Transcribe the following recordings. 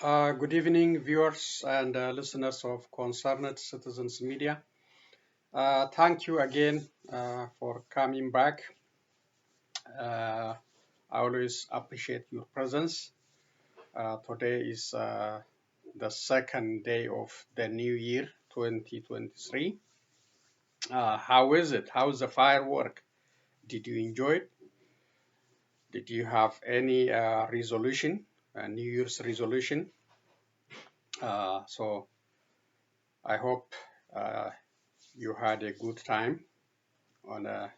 Good evening, viewers and listeners of Concerned Citizens Media. Thank you again for coming back. I always appreciate your presence. Today is the second day of the new year, 2023. How is it? How's the firework? Did you enjoy it? Did you have any resolution, New Year's resolution? So I hope you had a good time on a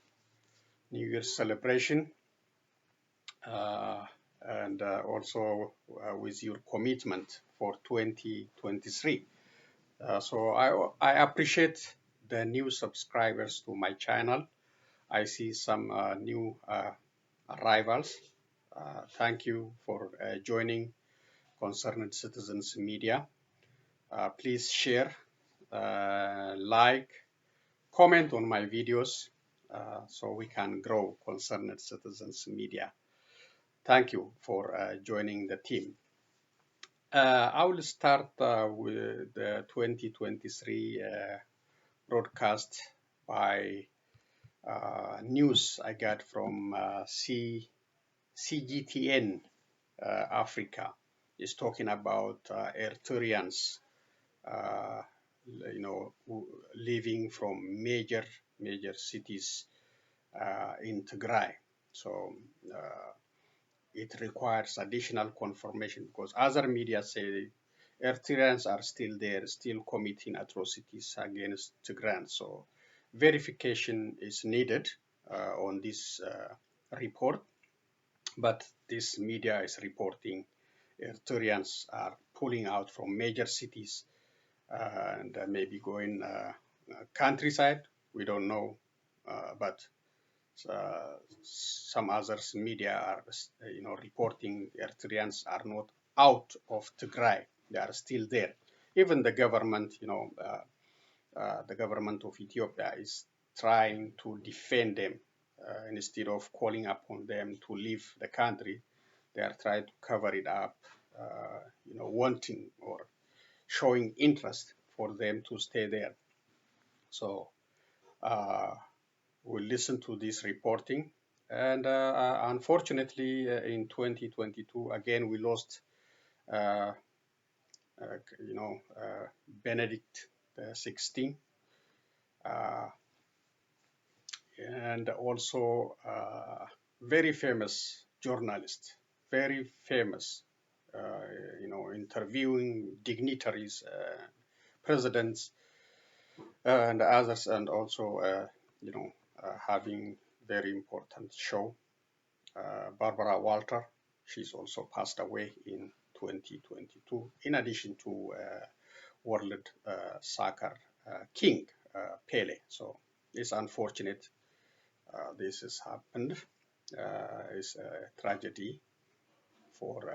New Year's celebration and also with your commitment for 2023. So I appreciate the new subscribers to my channel. I see some new arrivals. Thank you for joining Concerned Citizens Media. Please share, like, comment on my videos so we can grow Concerned Citizens Media. Thank you for joining the team. I will start with the 2023 broadcast by news I got from CGTN Africa. It's talking about Eritreans, living from major cities in Tigray. So it requires additional confirmation because other media say Eritreans are still there, still committing atrocities against Tigrayans. So verification is needed on this report, but this media is reporting Eritreans are pulling out from major cities and maybe going countryside. We don't know, but some others media are, reporting Eritreans are not out of Tigray; they are still there. Even the government, the government of Ethiopia is trying to defend them instead of calling upon them to leave the country. They are trying to cover it up, wanting or showing interest for them to stay there. So we'll listen to this reporting. And unfortunately, in 2022, again, we lost, Benedict XVI, and also very famous journalist, very famous, interviewing dignitaries, presidents, and others, and also, having very important show. Barbara Walter, she's also passed away in 2022, in addition to World Soccer King, Pele. So it's unfortunate this has happened. It's a tragedy for,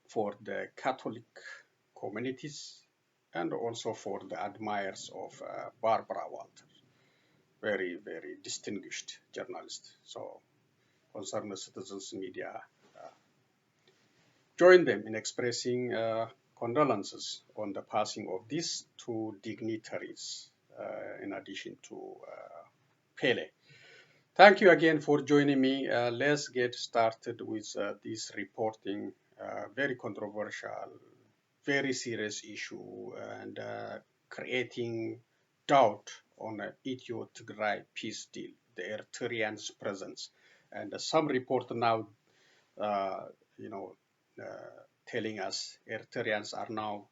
for the Catholic communities and also for the admirers of Barbara Walter. Very, very distinguished journalist. So Concerned Citizens Media join them in expressing condolences on the passing of these two dignitaries, in addition to Pele. Thank you again for joining me. Let's get started with this reporting. Very controversial, very serious issue, and creating doubt on the Ethio-Tigray Peace Deal, the Eritreans' presence. And some report now, telling us Eritreans are now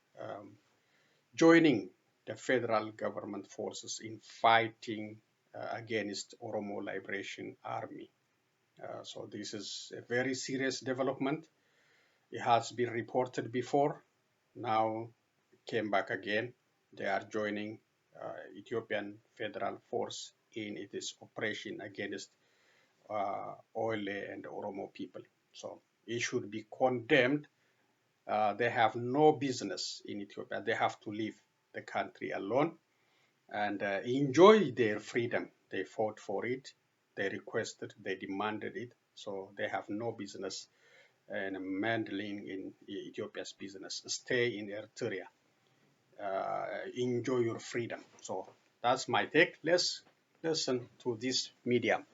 joining the federal government forces in fighting against Oromo Liberation Army. So this is a very serious development. It has been reported before. Now it came back again. They are joining Ethiopian Federal Force in its operation against Oile and Oromo people. So it should be condemned. They have no business in Ethiopia. They have to leave the country alone and enjoy their freedom. They fought for it. They requested, they demanded it. So they have no business and meddling in Ethiopia's business. Stay in Eritrea. Enjoy your freedom. So that's my take. Let's listen to this medium.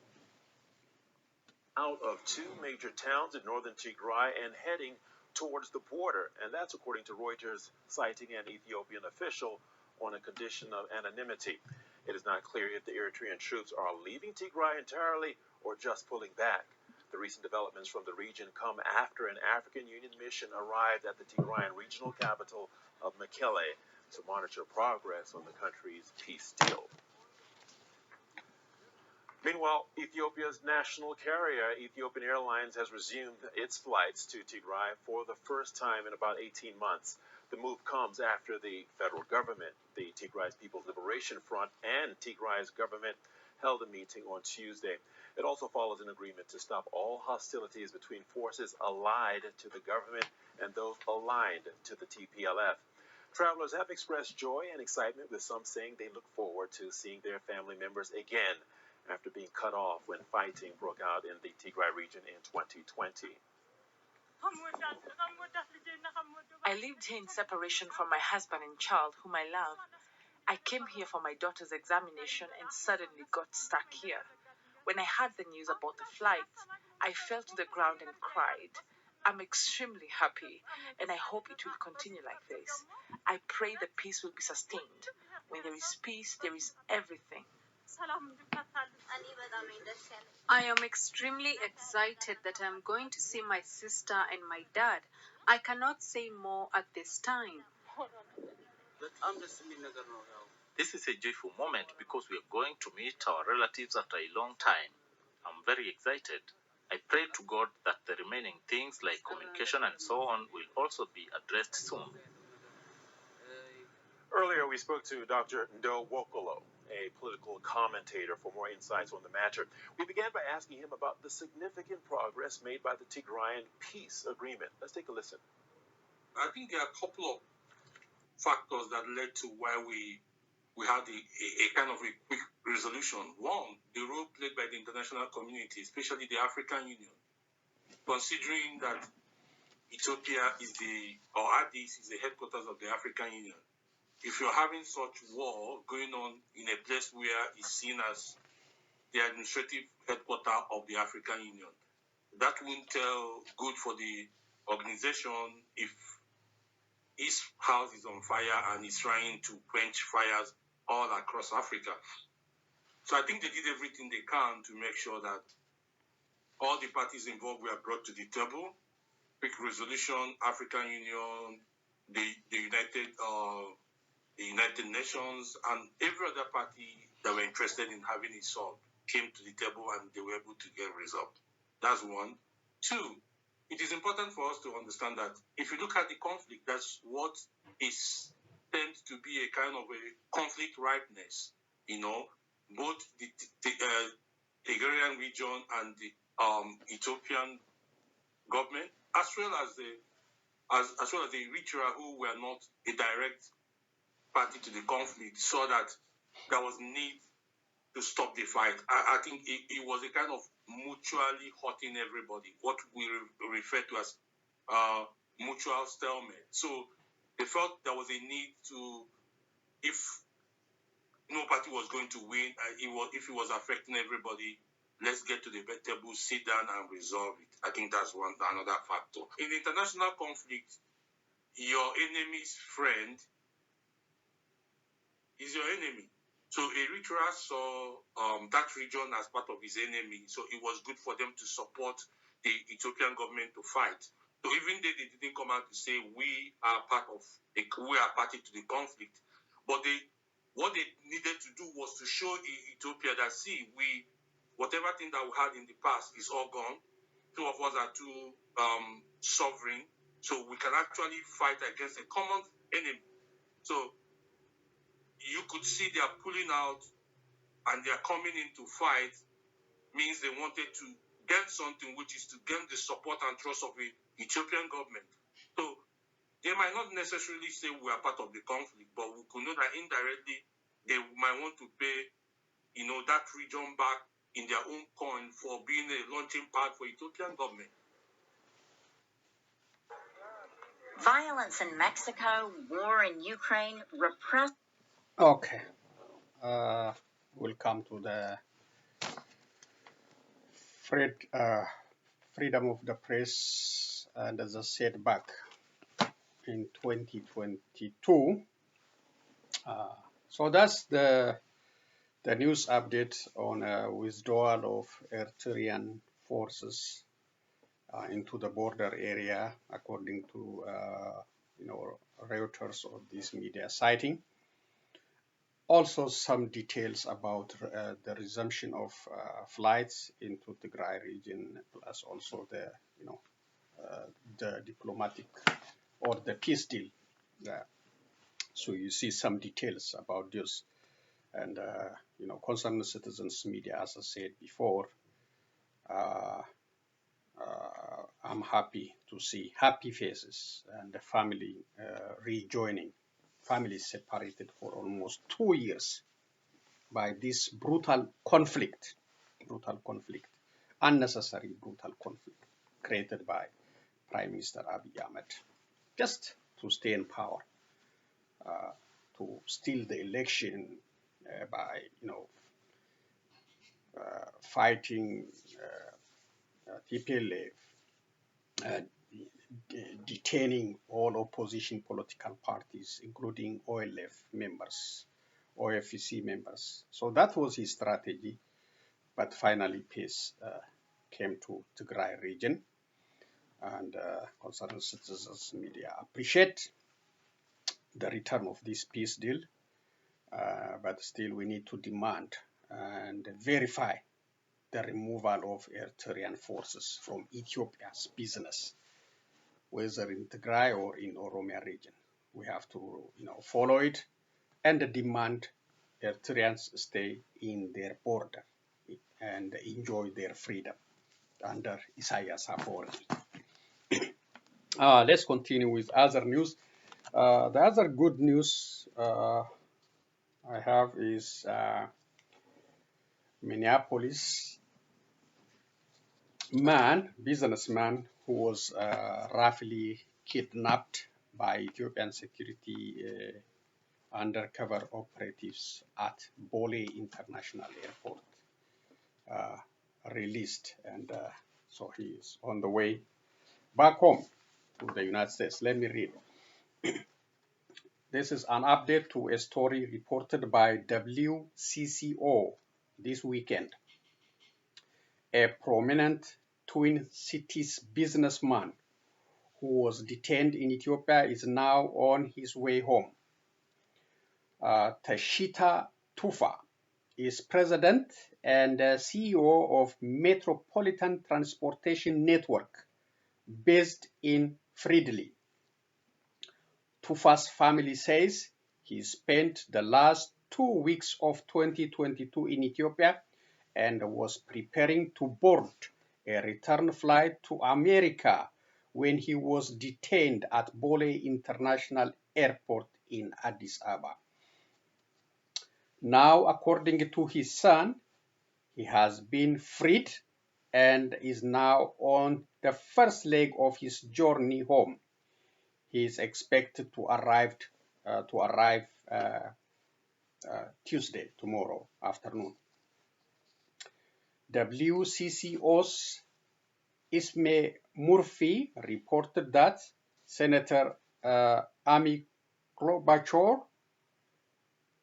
Out of two major towns in northern Tigray and heading towards the border, and that's according to Reuters, citing an Ethiopian official on a condition of anonymity. It is not clear if the Eritrean troops are leaving Tigray entirely or just pulling back. The recent developments from the region come after an African Union mission arrived at the Tigrayan regional capital of Mekelle to monitor progress on the country's peace deal. Meanwhile, Ethiopia's national carrier, Ethiopian Airlines, has resumed its flights to Tigray for the first time in about 18 months. The move comes after the federal government, the Tigray's People's Liberation Front, and Tigray's government held a meeting on Tuesday. It also follows an agreement to stop all hostilities between forces allied to the government and those aligned to the TPLF. Travelers have expressed joy and excitement, with some saying they look forward to seeing their family members again after being cut off when fighting broke out in the Tigray region in 2020. I lived here in separation from my husband and child, whom I love. I came here for my daughter's examination and suddenly got stuck here. When I heard the news about the flight, I fell to the ground and cried. I'm extremely happy, and I hope it will continue like this. I pray the peace will be sustained. When there is peace, there is everything. I am extremely excited that I am going to see my sister and my dad. I cannot say more at this time. This is a joyful moment because we are going to meet our relatives after a long time. I'm very excited. I pray to God that the remaining things like communication and so on will also be addressed soon. Earlier, we spoke to Dr. Ndo Wokolo, a political commentator, for more insights on the matter. We began by asking him about the significant progress made by the Tigrayan peace agreement. Let's take a listen. I think there are a couple of factors that led to why we had a kind of a quick resolution. One, the role played by the international community, especially the African Union, considering that Ethiopia is Addis is the headquarters of the African Union. If you're having such war going on in a place where it's seen as the administrative headquarters of the African Union, that won't tell good for the organization if his house is on fire and he's trying to quench fires all across Africa. So I think they did everything they can to make sure that all the parties involved were brought to the table. Quick resolution, African Union, the United Nations, and every other party that were interested in having it solved came to the table and they were able to get a result. That's one. Two, it is important for us to understand that if you look at the conflict, that's what tends to be a kind of a conflict ripeness. Both the Tigrayan region and the Ethiopian government, as well as the Eritrea, who were not a direct party to the conflict, saw that there was need to stop the fight. I think it was a kind of mutually hurting everybody, what we refer to as mutual stalemate. So they felt there was a need to, if no party was going to win, if it was affecting everybody, let's get to the table, sit down and resolve it. I think that's another factor. In international conflict, your enemy's friend is your enemy. So Eritrea saw that region as part of his enemy, so it was good for them to support the Ethiopian government to fight. So even though they didn't come out to say we are party to the conflict, but what they needed to do was to show Ethiopia that whatever thing that we had in the past is all gone. Two of us are too sovereign, so we can actually fight against a common enemy. So you could see they are pulling out and they are coming in to fight, means they wanted to get something, which is to gain the support and trust of the Ethiopian government. So they might not necessarily say we are part of the conflict, but we could know that indirectly they might want to pay, that region back in their own coin for being a launching pad for Ethiopian government. Violence in Mexico, war in Ukraine, repressed. Okay, we'll come to the freedom of the press and as a setback in 2022. So that's the news update on withdrawal of Eritrean forces into the border area, according to Reuters or this media citing. Also, some details about the resumption of flights into the Tigray region, plus also the diplomatic or the peace deal. So you see some details about this, and concerned citizens media, as I said before. I'm happy to see happy faces and the family rejoining. Families separated for almost 2 years by this brutal conflict, unnecessary brutal conflict created by Prime Minister Abiy Ahmed, just to stay in power, to steal the election by fighting TPLF, detaining all opposition political parties, including OLF members, OFC members. So that was his strategy, but finally peace came to Tigray region, and concerned citizens media appreciate the return of this peace deal, but still we need to demand and verify the removal of Eritrean forces from Ethiopia's business, whether in Tigray or in Oromia region. We have to follow it and demand Eritreans stay in their border and enjoy their freedom under Isaias Afwerki. Let's continue with other news. The other good news I have is Minneapolis businessman who was roughly kidnapped by Ethiopian security undercover operatives at Bole International Airport, released, and so he is on the way back home to the United States. Let me read. This is an update to a story reported by WCCO this weekend. A prominent Twin Cities businessman who was detained in Ethiopia is now on his way home. Tashita Tufa is president and CEO of Metropolitan Transportation Network based in Fridley. Tufa's family says he spent the last 2 weeks of 2022 in Ethiopia and was preparing to board a return flight to America when he was detained at Bole International Airport in Addis Ababa. Now, according to his son, he has been freed and is now on the first leg of his journey home. He is expected to arrive Tuesday, tomorrow afternoon. WCCO's Isme Murphy reported that Senator Amy Klobuchar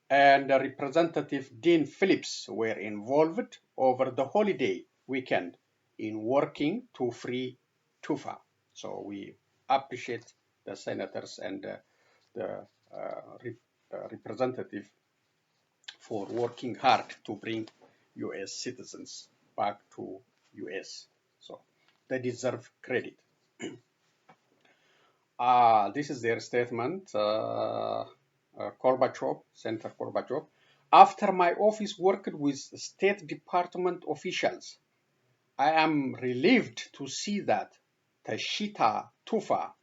and Representative Dean Phillips were involved over the holiday weekend in working to free Tufa. So we appreciate the senators and the representative for working hard to bring U.S. citizens back to U.S. So they deserve credit. This is their statement. Senator Gorbachev. After my office worked with State Department officials, I am relieved to see that Tashita Tufa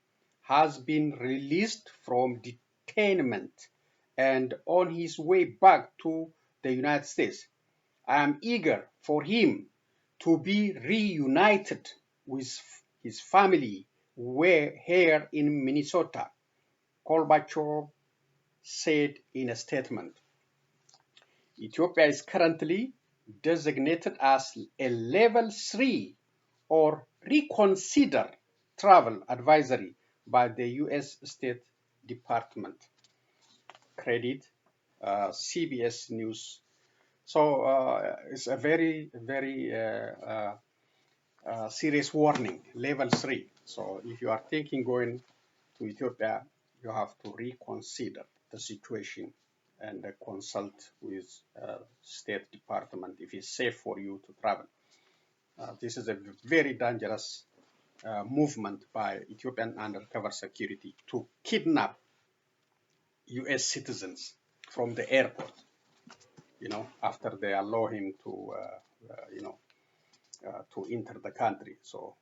has been released from detainment and on his way back to the United States. I am eager for him to be reunited with his family were here in Minnesota, Gorbachev said in a statement. Ethiopia is currently designated as a level 3 or reconsider travel advisory by the U.S. State Department. Credit CBS News. So it's a very, very serious warning, level 3. So if you are thinking going to Ethiopia, you have to reconsider the situation and consult with State Department if it's safe for you to travel. This is a very dangerous movement by Ethiopian undercover security to kidnap U.S. citizens from the airport, after they allow him to, to enter the country. So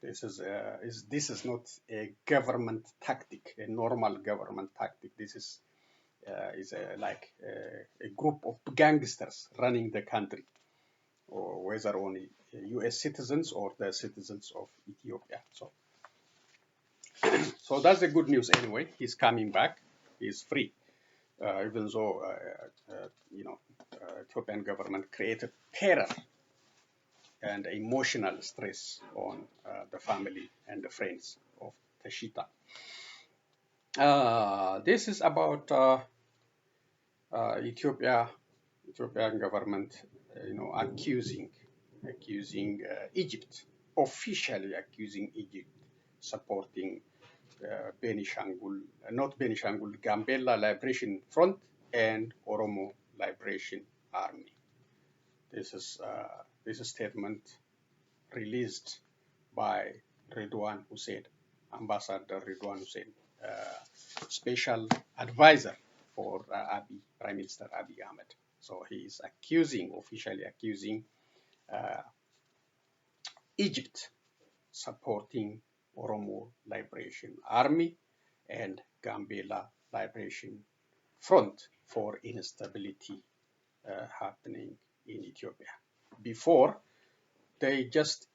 this is not a government tactic, a normal government tactic. This is like a group of gangsters running the country, or whether only U.S. citizens or the citizens of Ethiopia. So that's the good news anyway. He's coming back. He's free, even though Ethiopian government created terror and emotional stress on the family and the friends of Tashita. This is about Ethiopian government, accusing Egypt, officially accusing Egypt, supporting Gambela Liberation Front and Oromo Liberation Army. This is a statement released by Redwan Hussein, Ambassador Redwan Hussein, special advisor for Prime Minister Abiy Ahmed. So he is officially accusing Egypt supporting Oromo Liberation Army and Gambela Liberation Front for instability happening in Ethiopia. Before, they just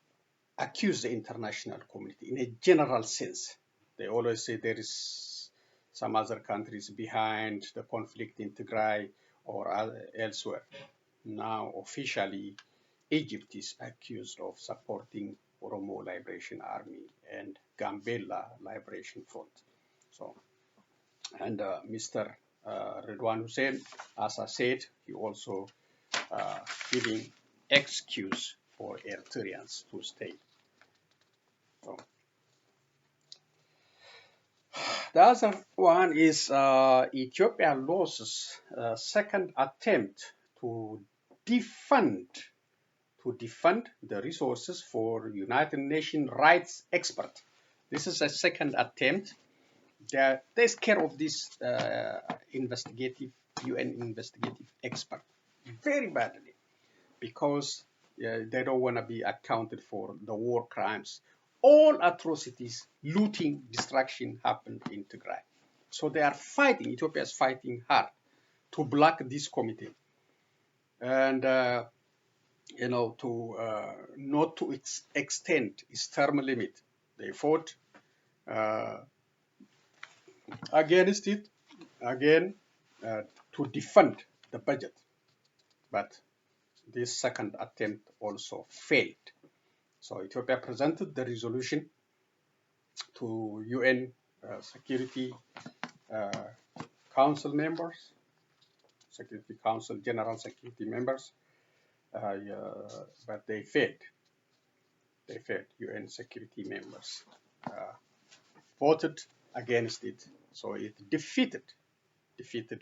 accuse the international community in a general sense. They always say there is some other countries behind the conflict in Tigray or elsewhere. Now, officially, Egypt is accused of supporting Oromo Liberation Army and Gambela Liberation Front. So, and Mr. Redwan Hussein, as I said, he also giving excuse for Eritreans to stay. So, the other one is Ethiopia loses second attempt to defund the resources for United Nations rights expert. This is a second attempt. They take care of this UN investigative expert very badly because they don't want to be accounted for the war crimes. All atrocities, looting, destruction happened in Tigray. So they are fighting, Ethiopia is fighting hard to block this committee. And, not to extend its term limit. They fought against it, again, to defund the budget. But this second attempt also failed. So Ethiopia presented the resolution to UN Security Council members, Security Council General Security members, but they failed. They failed. UN security members voted against it, so it defeated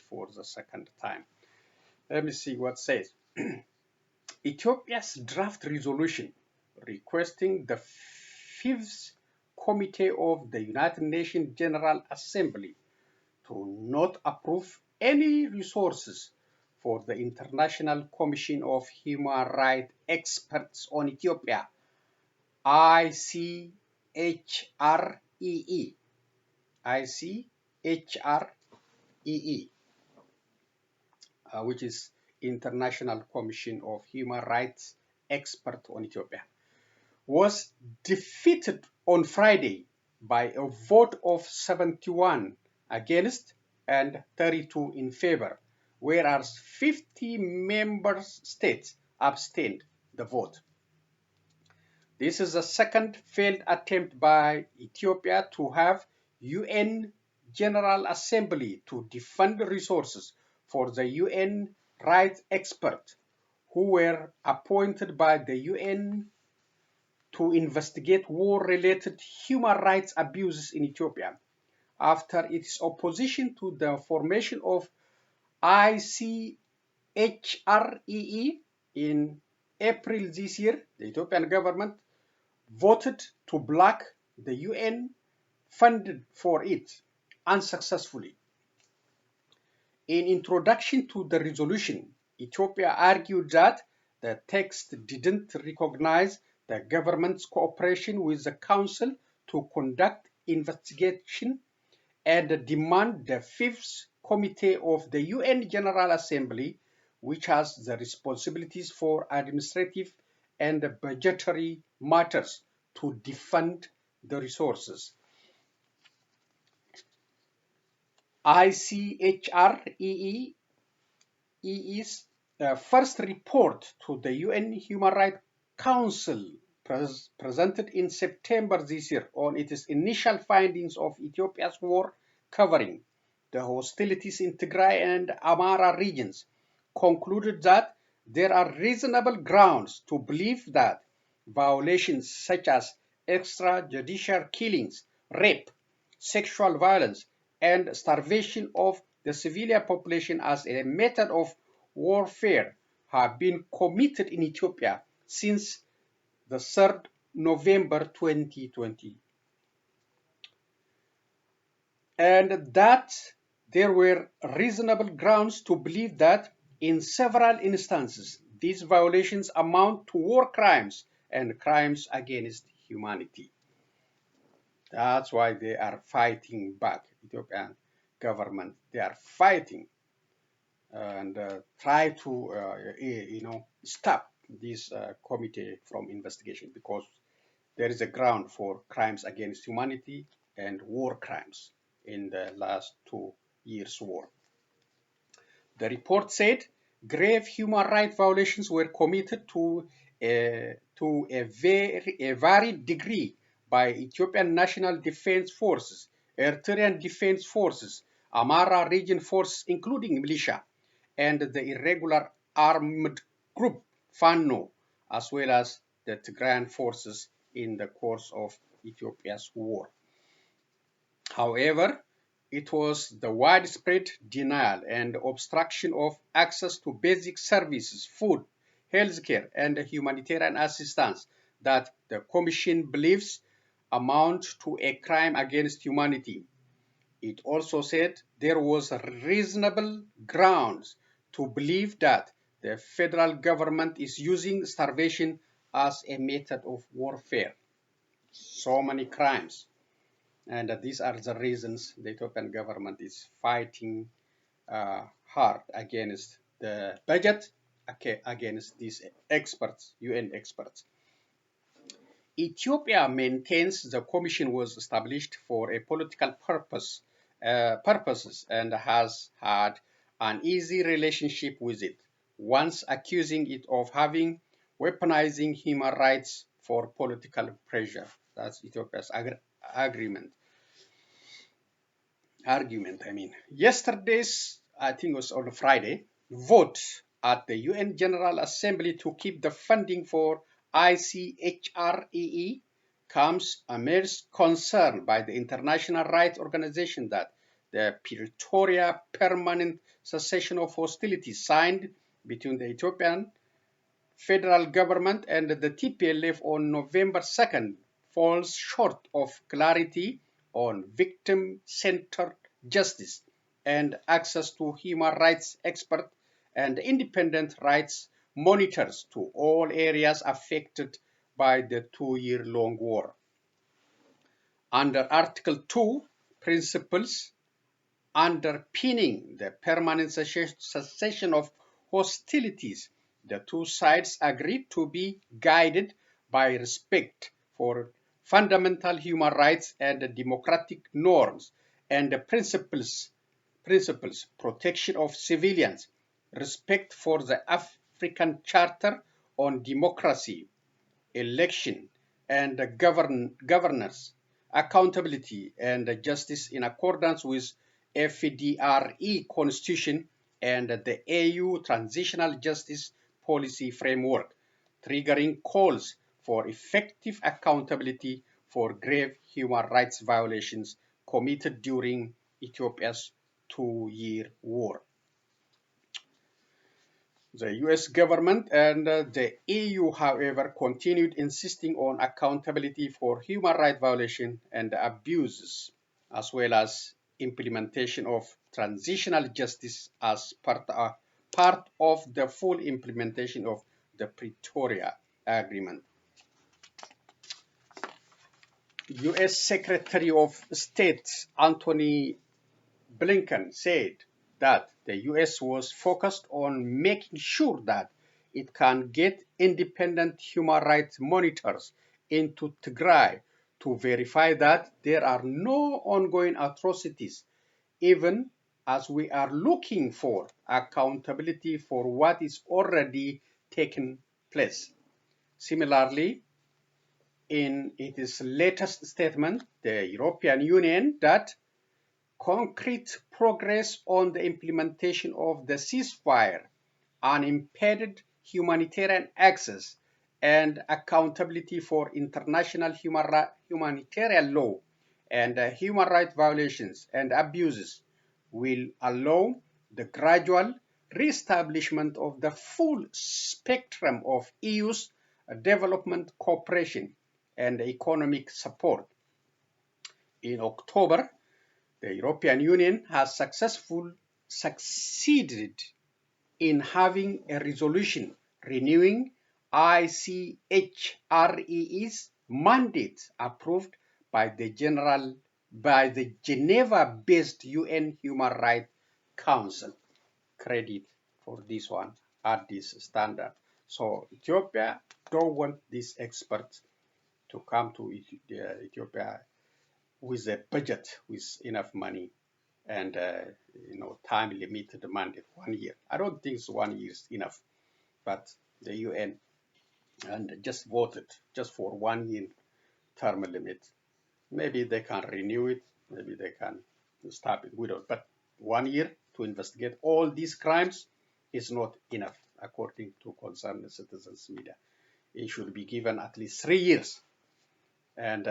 for the second time. Let me see what it says. Ethiopia's draft resolution requesting the Fifth Committee of the United Nations General Assembly to not approve any resources for the International Commission of Human Rights Experts on Ethiopia, ICHREE, which is International Commission of Human Rights Experts on Ethiopia, was defeated on Friday by a vote of 71 against and 32 in favor, whereas 50 member states abstained the vote. This is the second failed attempt by Ethiopia to have UN General Assembly to defund resources for the UN rights experts who were appointed by the UN to investigate war-related human rights abuses in Ethiopia after its opposition to the formation of ICHREE in April this year. The Ethiopian government voted to block the UN funded for it unsuccessfully. In introduction to the resolution, Ethiopia argued that the text didn't recognize the government's cooperation with the Council to conduct investigation and demand the Fifth Committee of the UN General Assembly, which has the responsibilities for administrative and budgetary matters, to defund the resources. ICHREE's first report to the UN Human Rights Council presented in September this year on its initial findings of Ethiopia's war covering the hostilities in Tigray and Amhara regions concluded that there are reasonable grounds to believe that violations such as extrajudicial killings, rape, sexual violence, and starvation of the civilian population as a method of warfare have been committed in Ethiopia since the 3rd November 2020. And that there were reasonable grounds to believe that in several instances these violations amount to war crimes and crimes against humanity. That's why they are fighting back. Ethiopian government, they are fighting and try to stop this committee from investigation, because there is a ground for crimes against humanity and war crimes in the last 2 years' war. The report said grave human rights violations were committed to a varied degree by Ethiopian National Defense Forces, Eritrean Defense Forces, Amhara Region Forces, including militia, and the irregular armed group Fano, as well as the Tigrayan forces in the course of Ethiopia's war. However, it was the widespread denial and obstruction of access to basic services, food, healthcare, and humanitarian assistance that the Commission believes amount to a crime against humanity. It also said there was reasonable grounds to believe that the federal government is using starvation as a method of warfare. So many crimes. And these are the reasons the Ethiopian government is fighting hard against the budget, against these experts, UN experts. Ethiopia maintains the commission was established for a political purposes and has had an easy relationship with it, once accusing it of having weaponizing human rights for political pressure. That's Ethiopia's argument. Yesterday's, I think it was on Friday, vote at the UN General Assembly to keep the funding for ICHREE comes amidst concern by the international rights organization that the Pretoria Permanent Cessation of Hostilities signed between the Ethiopian federal government and the TPLF on November 2nd falls short of clarity on victim-centered justice and access to human rights experts and independent rights monitors to all areas affected by the 2-year-long war. Under Article 2, principles underpinning the permanent cessation of hostilities, the two sides agreed to be guided by respect for fundamental human rights and democratic norms and principles, protection of civilians, respect for the African Charter on democracy, election and governance, accountability and justice in accordance with FDRE Constitution and the AU Transitional Justice Policy Framework, triggering calls for effective accountability for grave human rights violations committed during Ethiopia's two-year war. The US government and the EU, however, continued insisting on accountability for human rights violations and abuses, as well as implementation of transitional justice as part of the full implementation of the Pretoria Agreement. US Secretary of State Antony Blinken said that the US was focused on making sure that it can get independent human rights monitors into Tigray to verify that there are no ongoing atrocities, even as we are looking for accountability for what is already taken place. Similarly, in its latest statement, the European Union that concrete progress on the implementation of the ceasefire, unimpeded humanitarian access, and accountability for international humanitarian law and human rights violations and abuses will allow the gradual re-establishment of the full spectrum of EU's development cooperation and economic support. In October, the European Union has succeeded in having a resolution renewing ICHRE's mandate approved by the Geneva-based UN Human Rights Council. Credit for this one at this standard. So Ethiopia don't want these experts to come to Ethiopia with a budget with enough money and time limited mandate 1 year. I don't think 1 year is enough, but the UN and just voted just for 1 year term limit. Maybe they can renew it, maybe they can stop it without, but 1 year to investigate all these crimes is not enough, according to concerned citizens media. It should be given at least 3 years, and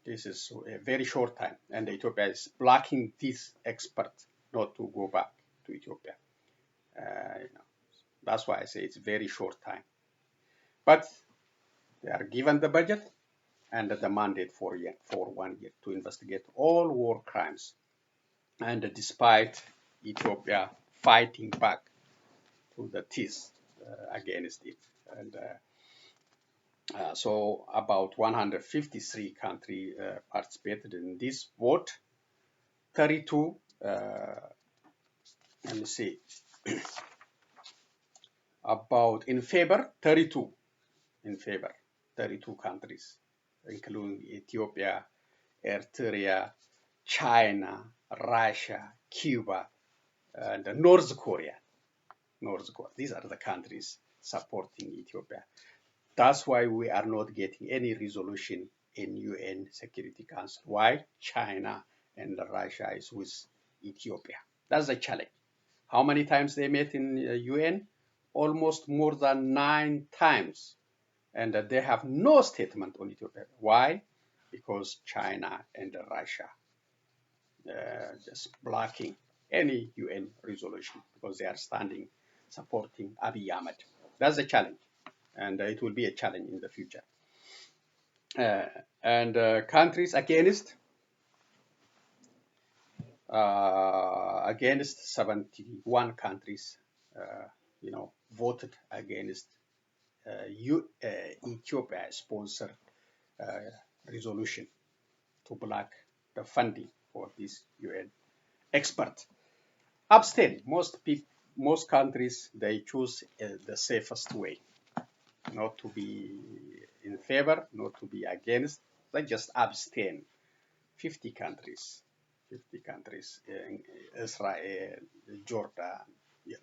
this is a very short time, and Ethiopia is blocking these experts not to go back to Ethiopia. That's why I say it's very short time. But they are given the budget and the mandate for 1 year to investigate all war crimes. And despite Ethiopia fighting back to the teeth against it, and so about 153 countries participated in this vote. 32, let me see, about in favor, 32 in favor, 32 countries, including Ethiopia, Eritrea, China, Russia, Cuba, and North Korea. These are the countries supporting Ethiopia. That's why we are not getting any resolution in UN Security Council. Why? China and Russia is with Ethiopia. That's the challenge. How many times they met in UN? Almost more than 9 times. And they have no statement on Ethiopia. Why? Because China and Russia just blocking any UN resolution because they are supporting Abiy Ahmed. That's the challenge. And it will be a challenge in the future. And countries against 71 countries, voted against Ethiopia-sponsored resolution to block the funding for this UN expert. Abstain. Most countries, they choose the safest way, not to be in favor, not to be against. They just abstain. 50 countries, Israel, Jordan, yeah,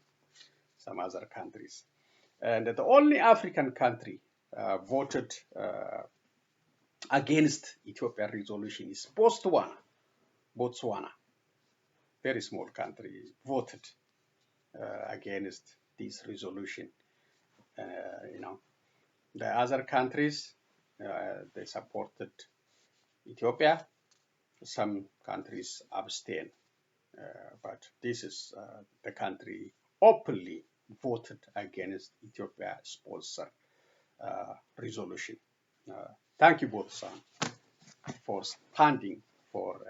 some other countries. And the only African country voted against Ethiopian resolution is Botswana, very small country, voted against this resolution. The other countries, they supported Ethiopia. Some countries abstain, but this is the country openly voted against Ethiopia-sponsored resolution. Thank you, Botswana, for standing for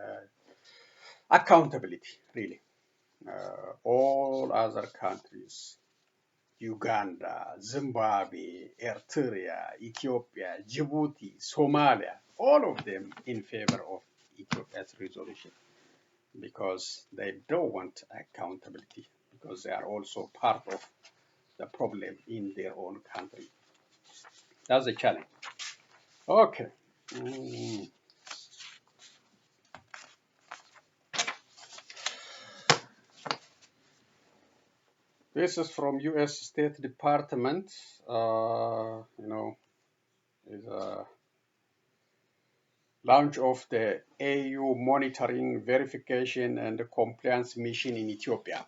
accountability, really. All other countries, Uganda, Zimbabwe, Eritrea, Ethiopia, Djibouti, Somalia, all of them in favor of Ethiopia's resolution because they don't want accountability, because they are also part of the problem in their own country. That's a challenge. Okay. This is from U.S. State Department. Is a launch of the AU monitoring, verification, and compliance mission in Ethiopia.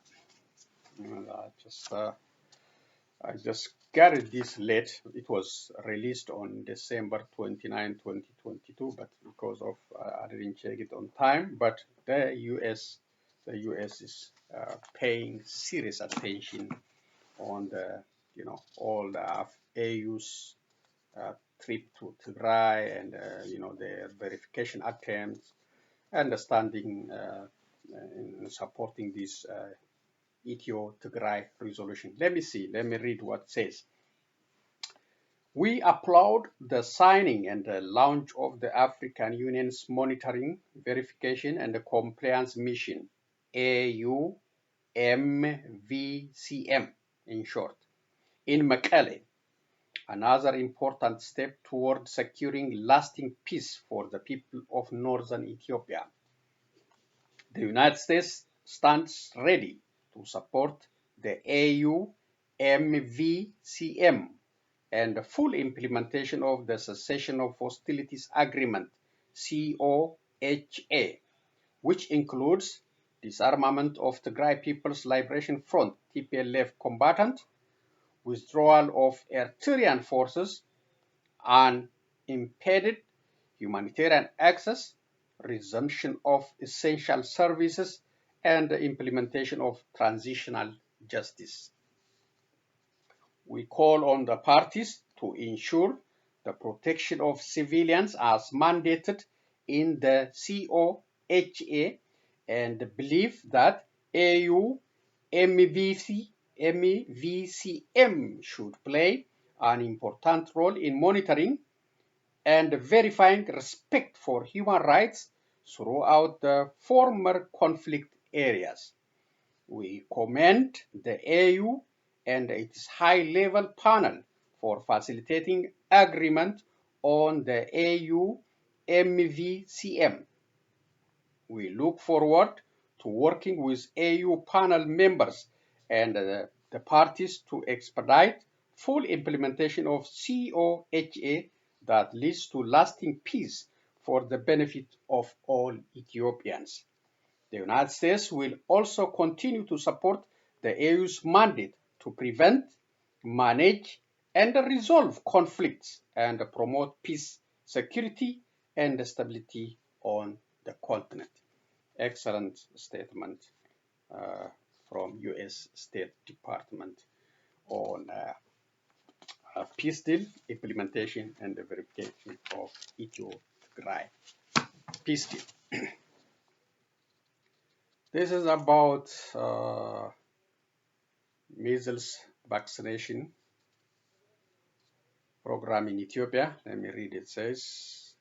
I just got it this late. It was released on December 29, 2022, but because of I didn't check it on time. But the U.S. is paying serious attention on the all the AU's trip to Tigray and their verification attempts, understanding in supporting this Ethio-Tigray resolution. Let me read what it says. We applaud the signing and the launch of the African Union's monitoring, verification, and the compliance mission, AU MVCM in short, in Mekelle, another important step toward securing lasting peace for the people of northern Ethiopia. The United States stands ready to support the AU MVCM and the full implementation of the Cessation of Hostilities Agreement, COHA, which includes disarmament of Tigray People's Liberation Front, TPLF combatant, withdrawal of Eritrean forces, unimpeded humanitarian access, resumption of essential services, and the implementation of transitional justice. We call on the parties to ensure the protection of civilians as mandated in the COHA and believe that AU MEVCM should play an important role in monitoring and verifying respect for human rights throughout the former conflict areas. We commend the AU and its high-level panel for facilitating agreement on the AU MVCM. We look forward to working with AU panel members and the parties to expedite full implementation of COHA that leads to lasting peace for the benefit of all Ethiopians. The United States will also continue to support the AU's mandate to prevent, manage, and resolve conflicts and promote peace, security, and stability on the continent. Excellent statement from U.S. State Department on peace deal implementation and the verification of Ethio-Tigray peace deal. This is about measles vaccination program in Ethiopia. Let me read it. It says,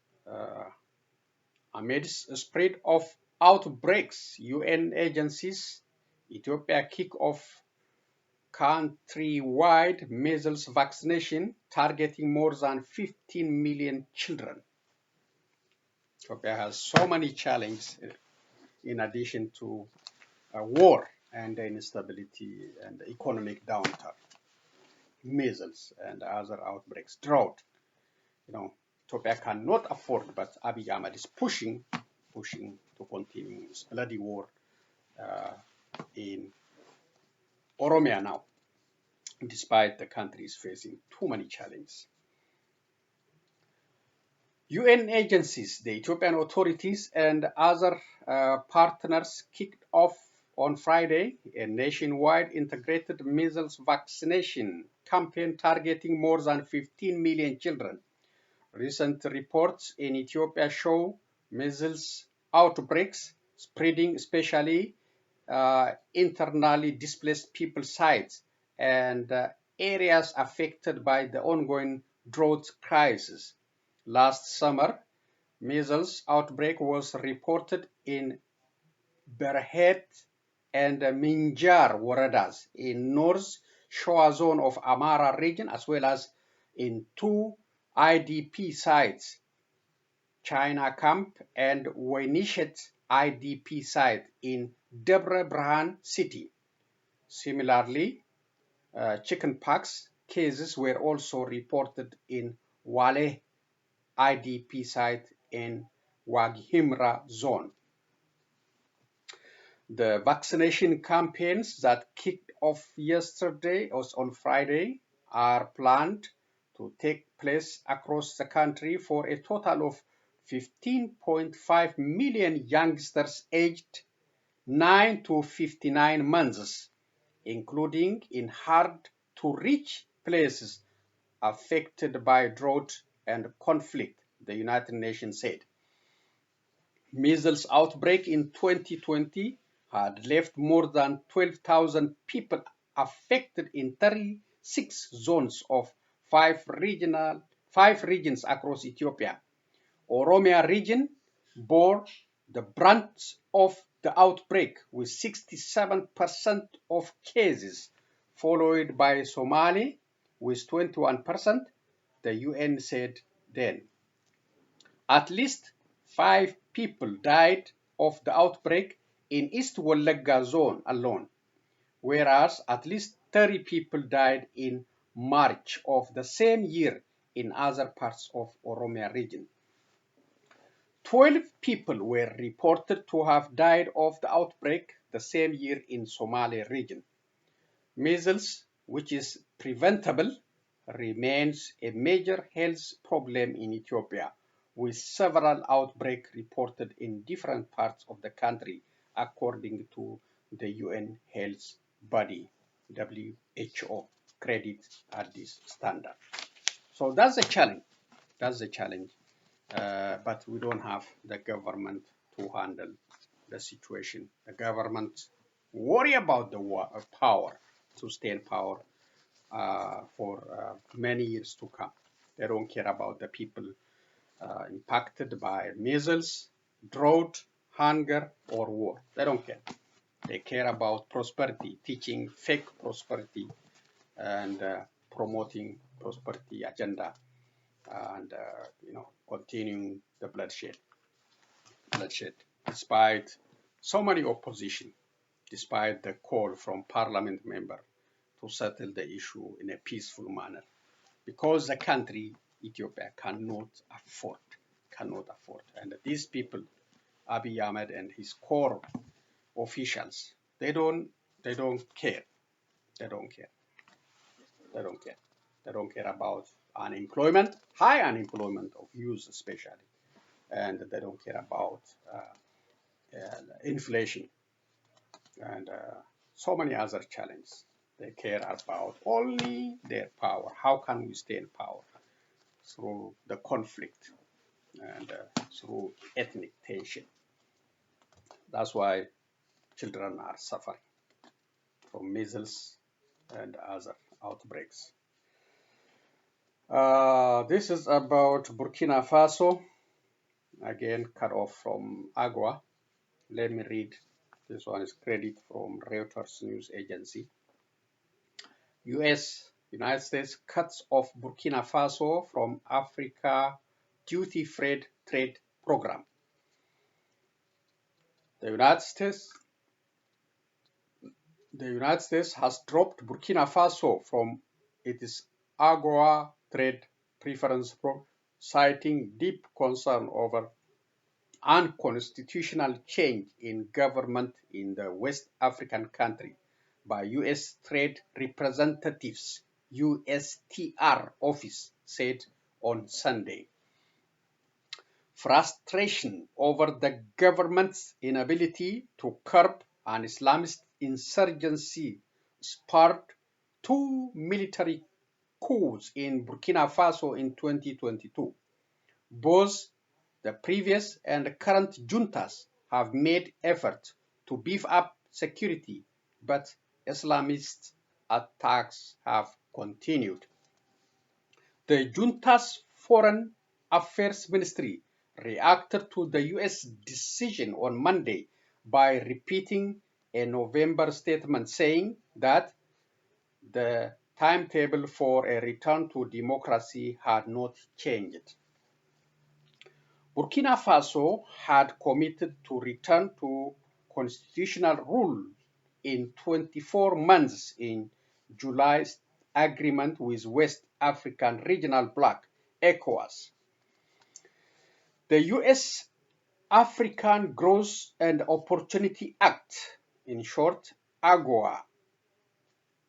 amidst a spread of outbreaks, UN agencies, Ethiopia kick off countrywide measles vaccination targeting more than 15 million children. Ethiopia has so many challenges in addition to war and instability and economic downturn, measles and other outbreaks, drought. Ethiopia cannot afford, but Abiy Ahmed is pushing to continue this bloody war in Oromia now, despite the country is facing too many challenges. UN agencies, the Ethiopian authorities, and other partners kicked off on Friday a nationwide integrated measles vaccination campaign targeting more than 15 million children. Recent reports in Ethiopia show measles outbreaks spreading especially internally displaced people sites and areas affected by the ongoing drought crisis. Last summer, measles outbreak was reported in Berhet and Minjar Woredas in North Shoa zone of Amara region, as well as in two IDP sites, China Camp and Weinishet IDP site in Debre Brahan city. Similarly, chickenpox cases were also reported in Wale IDP site in Waghimra zone. The vaccination campaigns that kicked off yesterday or on Friday are planned to take place across the country for a total of 15.5 million youngsters aged 9 to 59 months, including in hard-to-reach places affected by drought and conflict, the United Nations said. Measles outbreak in 2020 had left more than 12,000 people affected in 36 zones of five regions across Ethiopia. Oromia region bore the brunt of the outbreak with 67% of cases, followed by Somali with 21%, the UN said then. At least 5 people died of the outbreak in East Wallagga zone alone, whereas at least 30 people died in March of the same year in other parts of Oromia region. 12 people were reported to have died of the outbreak the same year in Somali region. Measles, which is preventable, remains a major health problem in Ethiopia, with several outbreaks reported in different parts of the country, according to the UN health body, WHO, credit at this standard. So that's a challenge. That's the challenge. But we don't have the government to handle the situation. The government worry about the power, to stay in power for many years to come. They don't care about the people impacted by measles, drought, hunger, or war. They don't care. They care about prosperity, teaching fake prosperity and promoting prosperity agenda and continuing the bloodshed despite so many opposition, despite the call from parliament member to settle the issue in a peaceful manner, because the country Ethiopia cannot afford. And these people, Abiy Ahmed and his core officials, they don't care. They don't care about unemployment, high unemployment of youth especially, and they don't care about inflation and so many other challenges. They care about only their power. How can we stay in power? Through the conflict and through ethnic tension. That's why children are suffering from measles and other outbreaks. This is about Burkina Faso, again cut off from AGOA. Let me read. This one is credit from Reuters news agency. United States cuts off Burkina Faso from Africa duty-free trade program. The United States has dropped Burkina Faso from its AGOA trade preference program, citing deep concern over unconstitutional change in government in the West African country by U.S. Trade Representatives USTR office said on Sunday. Frustration over the government's inability to curb an Islamist insurgency sparked two military coups in Burkina Faso in 2022. Both the previous and current juntas have made efforts to beef up security, but Islamist attacks have continued. The junta's Foreign Affairs Ministry reacted to the U.S. decision on Monday by repeating a November statement saying that the timetable for a return to democracy had not changed. Burkina Faso had committed to return to constitutional rule in 24 months in July's agreement with West African Regional Bloc, ECOWAS. The U.S. African Growth and Opportunity Act, in short, AGOA,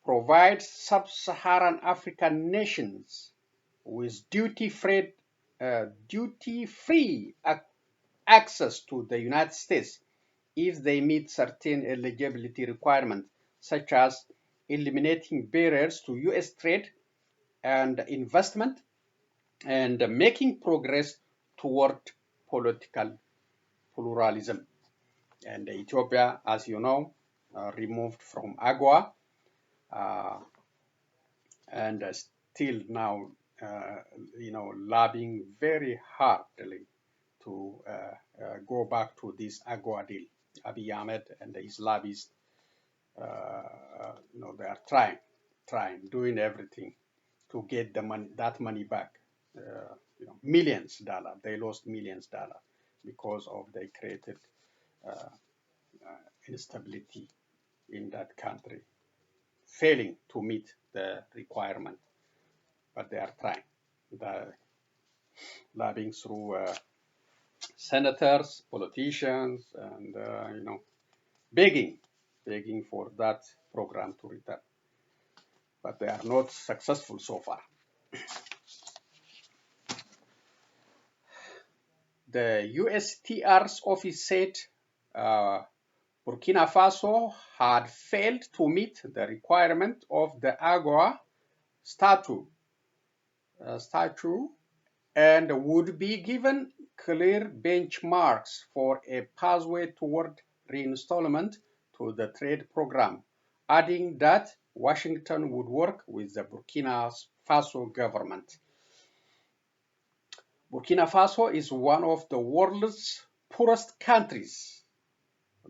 provides sub-Saharan African nations with duty-free access to the United States if they meet certain eligibility requirements, such as eliminating barriers to U.S. trade and investment and making progress toward political pluralism. And Ethiopia, as you know, removed from AGOA and still now, lobbying very hardly to go back to this AGOA deal. Abiy Ahmed and his lobbyists, they are trying, doing everything to get that money back. Millions of dollars. They lost millions of dollars because of they created instability in that country, failing to meet the requirement. But they are trying. The lobbying through senators, politicians, and begging for that program to return. But they are not successful so far. The USTR's office said Burkina Faso had failed to meet the requirement of the AGOA statute and would be given clear benchmarks for a pathway toward reinstallment to the trade program, adding that Washington would work with the Burkina Faso government. Burkina Faso is one of the world's poorest countries.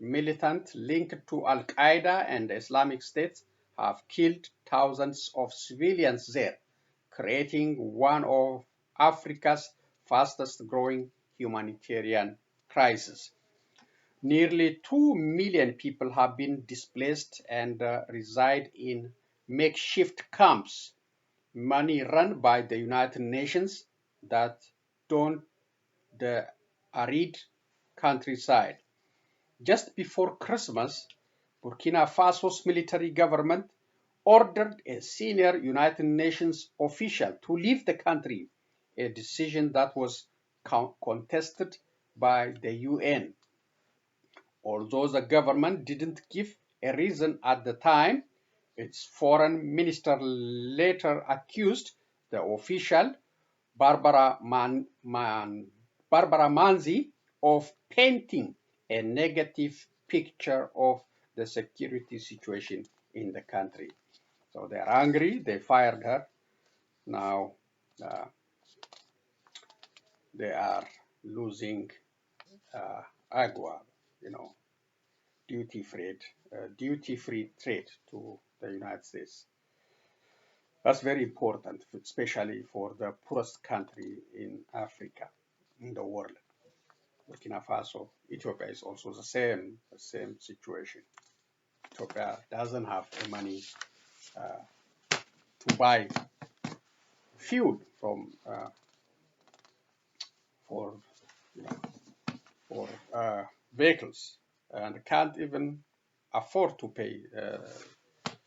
Militants linked to Al-Qaeda and Islamic State have killed thousands of civilians there, creating one of Africa's fastest growing humanitarian crises. Nearly 2 million people have been displaced and reside in makeshift camps, money run by the United Nations that dot the arid countryside. Just before Christmas, Burkina Faso's military government ordered a senior United Nations official to leave the country, a decision that was contested by the UN. Although the government didn't give a reason at the time, its foreign minister later accused the official, Barbara Manzi, of painting a negative picture of the security situation in the country. So they're angry, they fired her. Now they are losing AGOA, duty-free trade to the United States. That's very important, especially for the poorest country in Africa, in the world. Burkina Faso, Ethiopia is also the same situation. Ethiopia doesn't have the money to buy fuel from for you know, for vehicles, and can't even afford to pay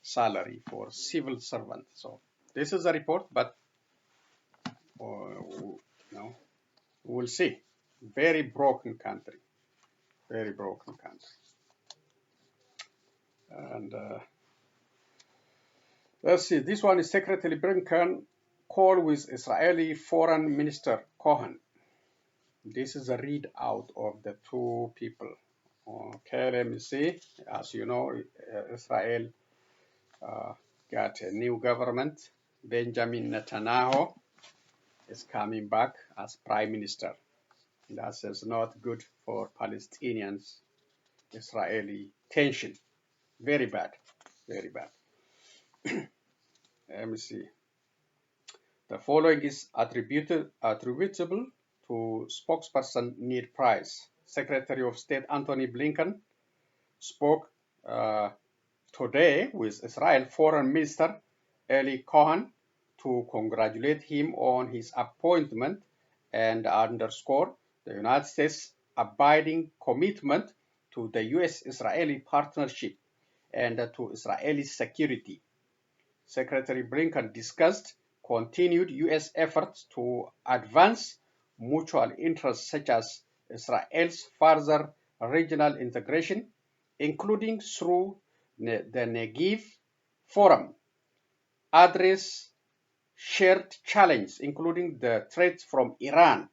salary for civil servants. So this is a report, but we'll see. Very broken country, very broken country. And let's see, this one is Secretary Blinken call with Israeli Foreign Minister Cohen. This is a readout of the two people. Okay, let me see. As you know, Israel got a new government. Benjamin Netanyahu is coming back as prime minister. That is not good for Palestinians. Israeli tension. Very bad, very bad. Let me see. The following is attributable to spokesperson Ned Price. Secretary of State Antony Blinken spoke today with Israel Foreign Minister Eli Cohen to congratulate him on his appointment and underscore the United States' abiding commitment to the U.S.-Israeli partnership and to Israeli security. Secretary Blinken discussed continued U.S. efforts to advance mutual interests such as Israel's further regional integration, including through the Negev Forum, address shared challenges, including the threats from Iran,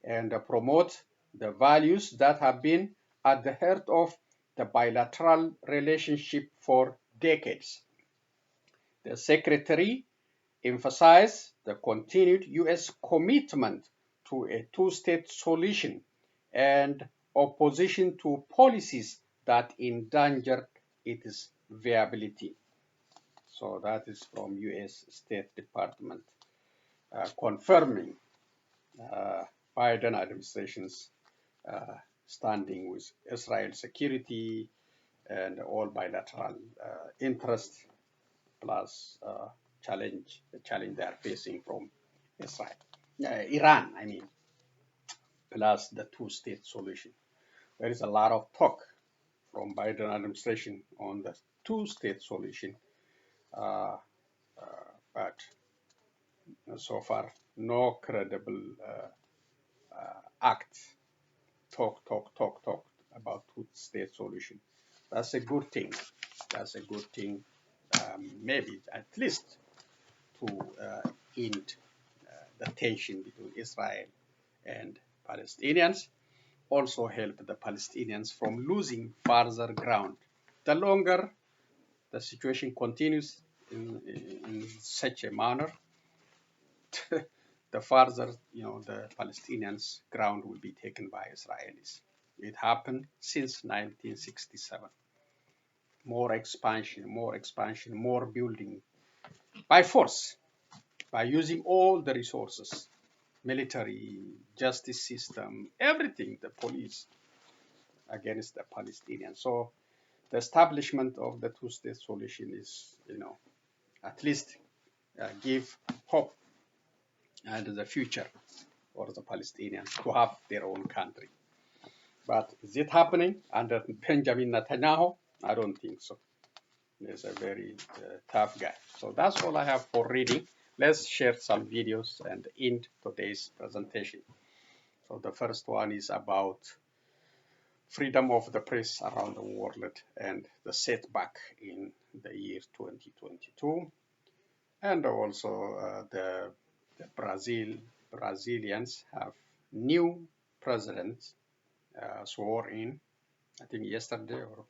and promote the values that have been at the heart of the bilateral relationship for decades. The Secretary emphasized the continued U.S. commitment to a two-state solution and opposition to policies that endanger its viability. So that is from U.S. State Department confirming Biden administration's standing with Israel security and all bilateral interests, plus the challenge they are facing from Iran, plus the two-state solution. There is a lot of talk from Biden administration on the two-state solution, but so far no credible act. Talk about two-state solution. That's a good thing. That's a good thing. Maybe at least to end the tension between Israel and Palestinians. Also help the Palestinians from losing further ground. The longer the situation continues in such a manner, the further the Palestinians' ground will be taken by Israelis. It happened since 1967. More expansion, more building by force, by using all the resources, military, justice system, everything, the police, against the Palestinians. So the establishment of the two-state solution is, at least give hope and the future for the Palestinians to have their own country. But is it happening under Benjamin Netanyahu? I don't think so. He's a very tough guy. So that's all I have for reading. Let's share some videos and end today's presentation. So the first one is about freedom of the press around the world and the setback in the year 2022. And also the Brazilians have new president swore in, I think yesterday or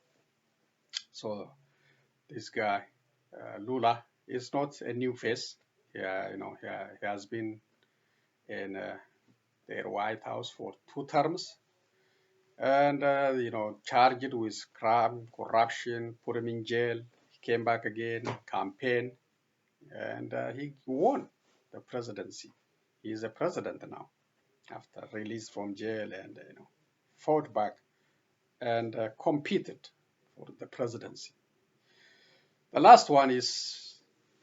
so. This guy Lula is not a new face. He has been in their White House for 2 terms, and charged with crime, corruption, put him in jail. He came back again, campaign, and he won the presidency. He is a president now after release from jail, and fought back and competed for the presidency. The last one is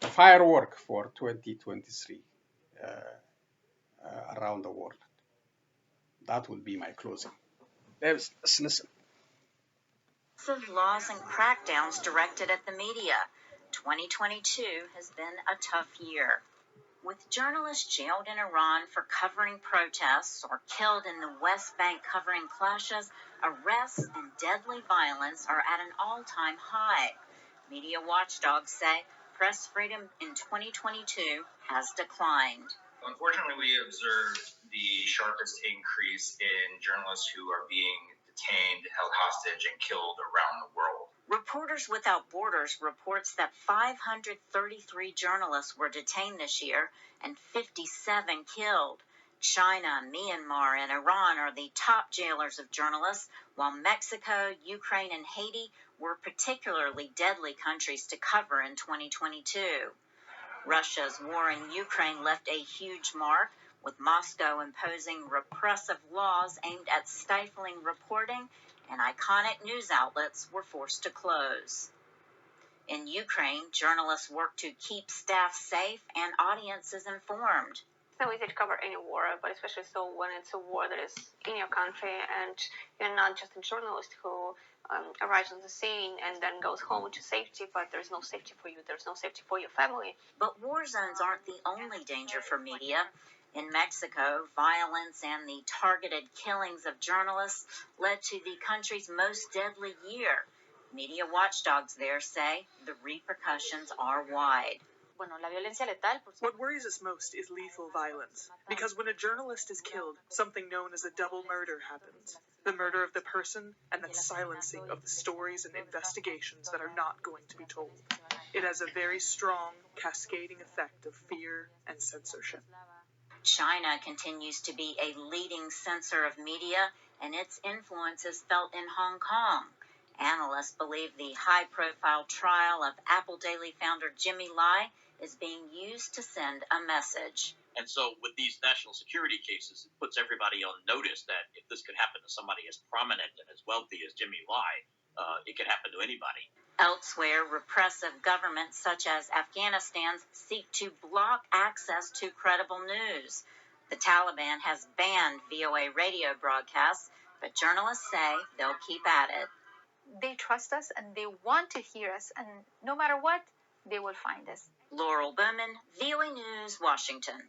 the firework for 2023 around the world. That will be my closing. Let's listen. Laws and crackdowns directed at the media. 2022 has been a tough year. With journalists jailed in Iran for covering protests or killed in the West Bank covering clashes, arrests and deadly violence are at an all-time high. Media watchdogs say press freedom in 2022 has declined. Unfortunately, we observed the sharpest increase in journalists who are being detained, held hostage, and killed around the world. Reporters Without Borders reports that 533 journalists were detained this year and 57 killed. China, Myanmar, and Iran are the top jailers of journalists, while Mexico, Ukraine, and Haiti were particularly deadly countries to cover in 2022. Russia's war in Ukraine left a huge mark, with Moscow imposing repressive laws aimed at stifling reporting, and iconic news outlets were forced to close. In Ukraine, journalists work to keep staff safe and audiences informed. It's not easy to cover any war, but especially so when it's a war that is in your country and you're not just a journalist who arrives on the scene and then goes home to safety, but there's no safety for you, there's no safety for your family. But war zones aren't the only danger for media. In Mexico, violence and the targeted killings of journalists led to the country's most deadly year. Media watchdogs there say the repercussions are wide. What worries us most is lethal violence, because when a journalist is killed, something known as a double murder happens. The murder of the person and the silencing of the stories and investigations that are not going to be told. It has a very strong, cascading effect of fear and censorship. China continues to be a leading censor of media, and its influence is felt in Hong Kong. Analysts believe the high-profile trial of Apple Daily founder Jimmy Lai is being used to send a message. And so with these national security cases, it puts everybody on notice that if this could happen to somebody as prominent and as wealthy as Jimmy Lai, it could happen to anybody. Elsewhere, repressive governments such as Afghanistan's seek to block access to credible news. The Taliban has banned VOA radio broadcasts, but journalists say they'll keep at it. They trust us and they want to hear us, and no matter what, they will find us. Laurel Bowman, VOA News, Washington.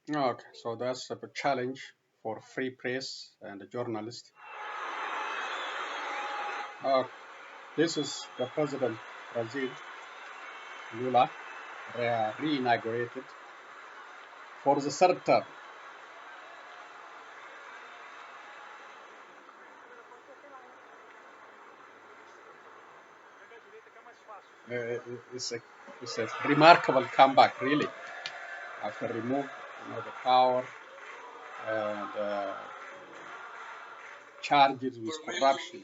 Okay, so that's a challenge for free press and the journalists. This is the president, Brazil, Lula, re-inaugurated for the third term. It's a remarkable comeback, really, after removing the power and charges with corruption.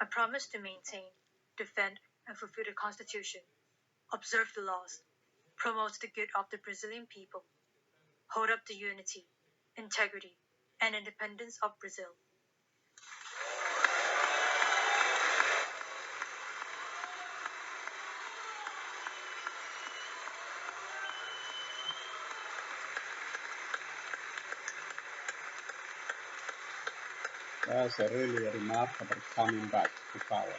I promise to maintain, defend, and fulfill the Constitution, observe the laws, promote the good of the Brazilian people, hold up the unity, integrity, and independence of Brazil. That's a really remarkable coming back to power.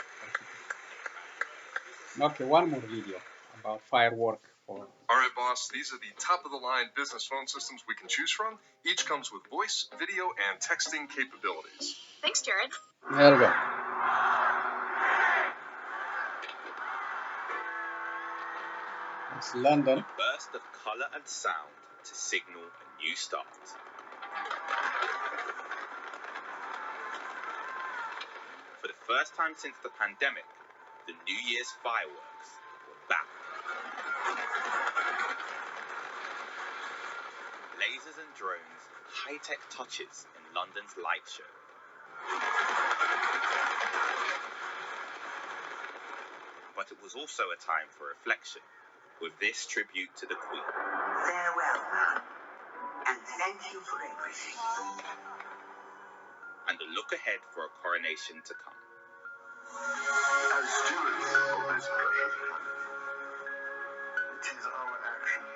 Okay, one more video about firework. All right, boss, these are the top-of-the-line business phone systems we can choose from. Each comes with voice, video, and texting capabilities. Thanks, Jared. There we go. It's London. A burst of colour and sound to signal a new start. For the first time since the pandemic, the New Year's fireworks were back. Lasers and drones, high-tech touches in London's light show. but it was also a time for reflection, with this tribute to the Queen. Farewell, man, and thank you for everything. And a look ahead for a coronation to come. As stewards of this precious planet, it is our actions,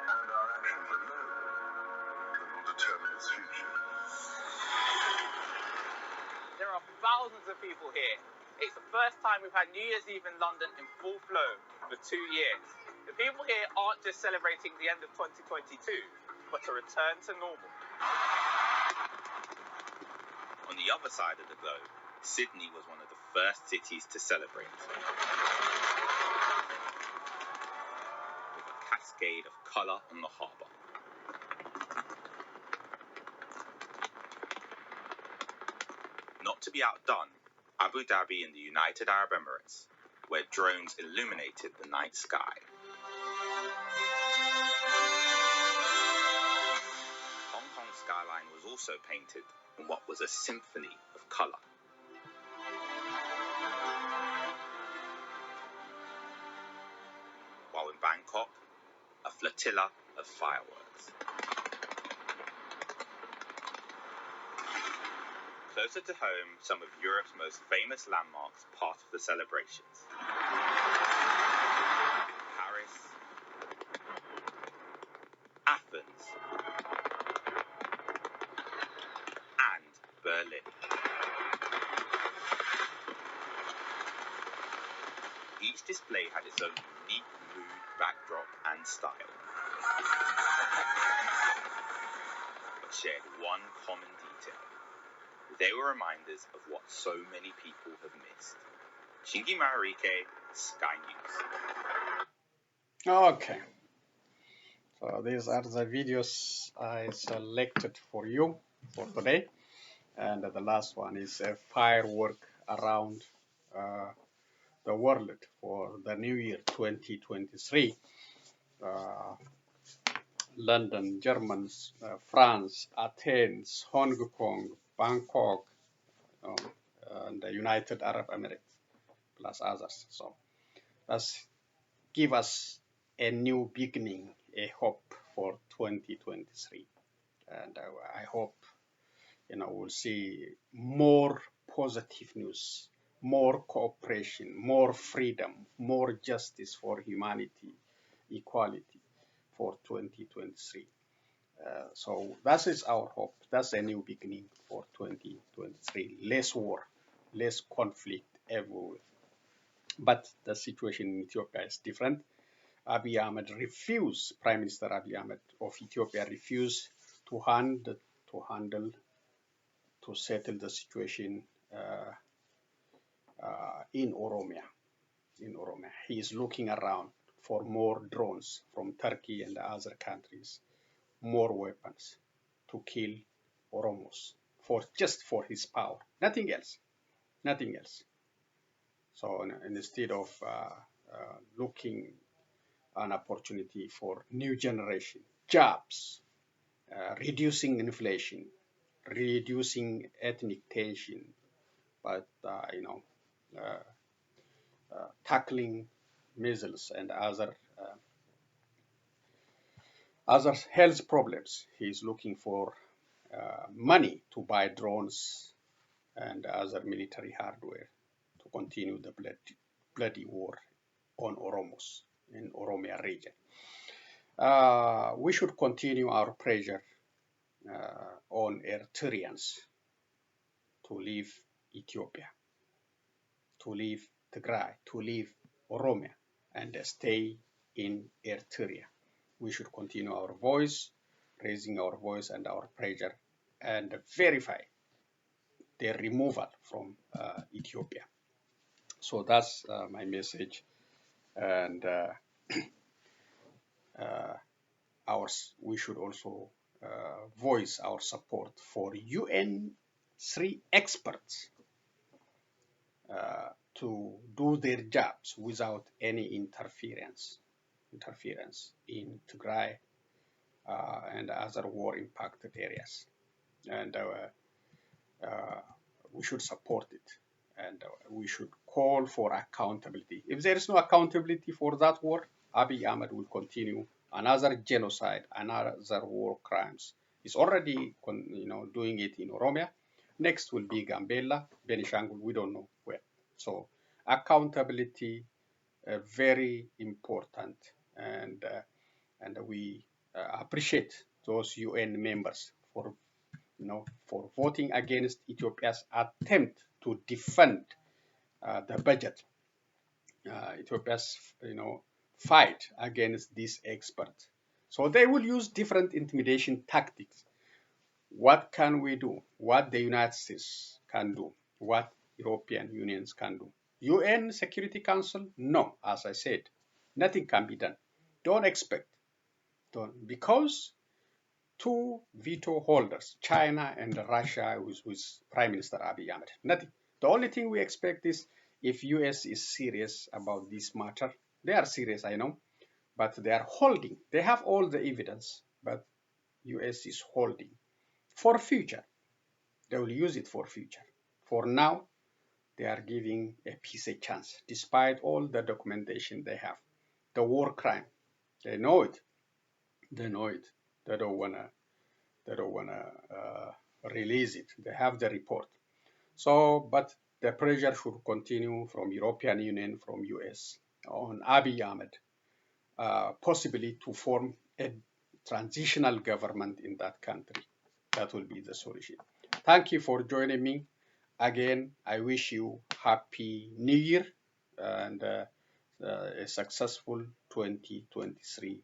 and our actions alone, that will determine its future. There are thousands of people here. It's the first time we've had New Year's Eve in London in full flow for 2 years. The people here aren't just celebrating the end of 2022, but a return to normal. On the other side of the globe, Sydney was one of the first cities to celebrate. With a cascade of colour on the harbour. Not to be outdone, Abu Dhabi in the United Arab Emirates, where drones illuminated the night sky. Hong Kong's skyline was also painted in what was a symphony of colour. While in Bangkok, a flotilla of fireworks. Closer to home, some of Europe's most famous landmarks part of the celebrations. Paris, Athens, and Berlin. Each display had its own unique mood, backdrop, and style, but shared one common detail. They were reminders of what so many people have missed. Shingi Marike, Sky News. Okay. So these are the videos I selected for you for today. And the last one is a firework around the world for the new year 2023. London, Germany, France, Athens, Hong Kong, Bangkok, and the United Arab Emirates, plus others. So let's give us a new beginning, a hope for 2023. And I hope, we'll see more positive news, more cooperation, more freedom, more justice for humanity, equality for 2023. So that is our hope. That's a new beginning for 2023. Less war, less conflict everywhere. But the situation in Ethiopia is different. Abiy Ahmed refused, Prime Minister Abiy Ahmed of Ethiopia refused to settle the situation in Oromia. He is looking around for more drones from Turkey and other countries, more weapons to kill Oromos just for his power, nothing else. So instead of looking an opportunity for new generation, jobs, reducing inflation, reducing ethnic tension, but tackling measles and other health problems. He's looking for money to buy drones and other military hardware to continue the bloody war on Oromos in Oromia region. We should continue our pressure on Eritreans to leave Ethiopia, to leave Tigray, to leave Oromia, and stay in Eritrea. We should continue our voice, raising our voice and our pressure, and verify their removal from Ethiopia. So that's my message, and we should also voice our support for UN 3 experts to do their jobs without any interference in Tigray and other war-impacted areas. And we should support it. and we should call for accountability. If there is no accountability for that war, Abiy Ahmed will continue another genocide, another war crimes. He's already, doing it in Oromia. Next will be Gambela, Benishangul, we don't know where. So accountability, very important, and we appreciate those UN members for voting against Ethiopia's attempt to defund the budget. Ethiopia's fight against these experts. So they will use different intimidation tactics. What can we do? What the United States can do? What European unions can do? UN Security Council? No, as I said, nothing can be done. Don't expect. Don't, because two veto holders, China and Russia, with Prime Minister Abiy Ahmed. Nothing. The only thing we expect is if US is serious about this matter. They are serious, I know, but they are holding. They have all the evidence, but US is holding. For future, they will use it for future. For now, they are giving a peace a chance, despite all the documentation they have. The war crime, they know it. They know it. They don't wanna release it. They have the report. So, but the pressure should continue from European Union, from US on Abiy Ahmed, possibly to form a transitional government in that country. That will be the solution. Thank you for joining me. Again, I wish you Happy New Year and a successful 2023.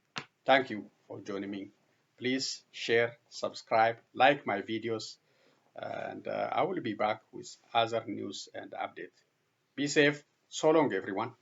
Thank you for joining me. Please share, subscribe, like my videos, and I will be back with other news and updates. Be safe. So long, everyone.